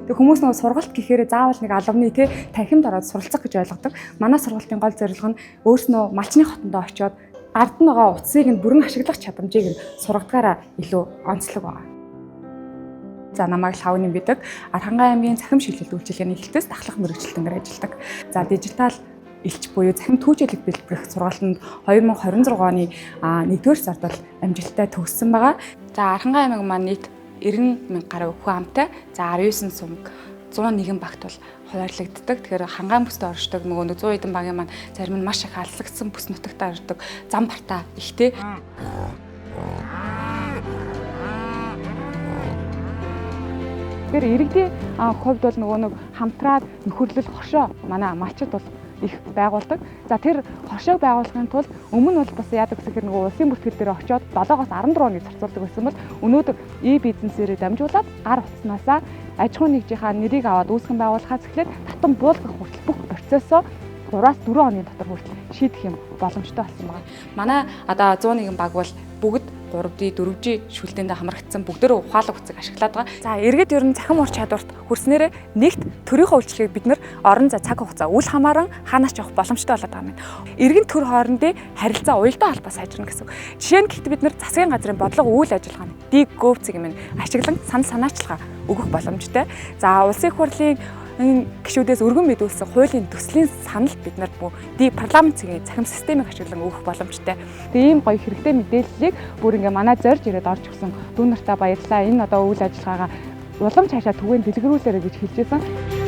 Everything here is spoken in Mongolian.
Тэг хүмүүс нөгөө сургалт гэхээр заавал нэг албаны те танхимд ороод суралцах гэж ойлгодог. Манай сургалтын гол зорилго нь өөрснөө малчны хотондоо очиод ард нь байгаа утсыг нь бүрэн ашиглах чадамжийг нь сургадгаараа илүү онцлог байна. За намайг Лавны бидэг Архангай аймгийн цахим шилжилт үйлчилгээний хэлтээс дахлах мэргэжилтэнгээр ажилладаг. За дижитал элч буюу цахим түүжүүлэг бэлтгэх сургалтанд 2026 оны 1-р сард амжилттай төгссөн байгаа. За Архангай аймаг маань нийт 90,000 гаруй хүн амтай. За 19 сумг 101 багт бол хуваарлагддаг. Тэгэхээр хангаан бүстэй оршдог нөгөө 100 хэдэн багийн маань зарим нь маш их алслагдсан бүс нутагтаа оршдог. Зам бартаа ихтэй. Тэгэхээр иргэдийн хувьд бол нөгөө нэг хамтраад нөхөрлөл хошоо манай малчид бол их байгуулдаг. За тэр хошоог байгуулахын тулд өмнө бол бас яадаг гэхээр нөгөө улсын бүртгэл дээр очиод 7-оос 14 хоног зарцуулдаг байсан бол өнөөдөр e-бизнесээр дамжуулаад гар утаснасаа аж ахуйн нэгжийнхаа нэрийг аваад үүсгэн байгуулахаас эхлээд татан буулгах хүртэл бүх процессоо 3-4 хоногийн дотор хүртэл шийдэх юм боломжтой болсон байна. Манай одоо 101 баг бол бүгд 3D, 4D шүлтээндээ хамрагдсан бүгдөө ухаалаг утсыг ашиглаад байгаа. За иргэд ер нь цахим ур чадварт хүрснээрээ нэгт төрийнхөө үйлчлэгийг бид нэр орон зай цаг хугацаа үл хамааран хаанаас ч явах боломжтой болоод байгаа юм. Иргэн төр хоорондын харилцаа уялдаа холбоо сайжирна гэсэн. Жишээ нь гэхдээ бид нэр засгийн газрын бодлого үйл ажиллагааны дэг гөвцөг юм ашиглан санал санаачлага өгөх боломжтой. За улсын их хурлын энэ гишүүдээс өргөн мэдүүлсэн хуулийн төслийн санал бид нар парламент цэгийн цахим системийг ашиглан өгөх боломжтой. Тэгээ ийм гоё хэрэгтэй мэдээллийг бүр ингээ манай зорж ирээд орж ирсэн дүү нартаа баярлалаа. Энэ одоо үйл ажиллагаагаа уламж хаашаа түгээн дэлгэрүүлээрэй гэж хэлж байсан.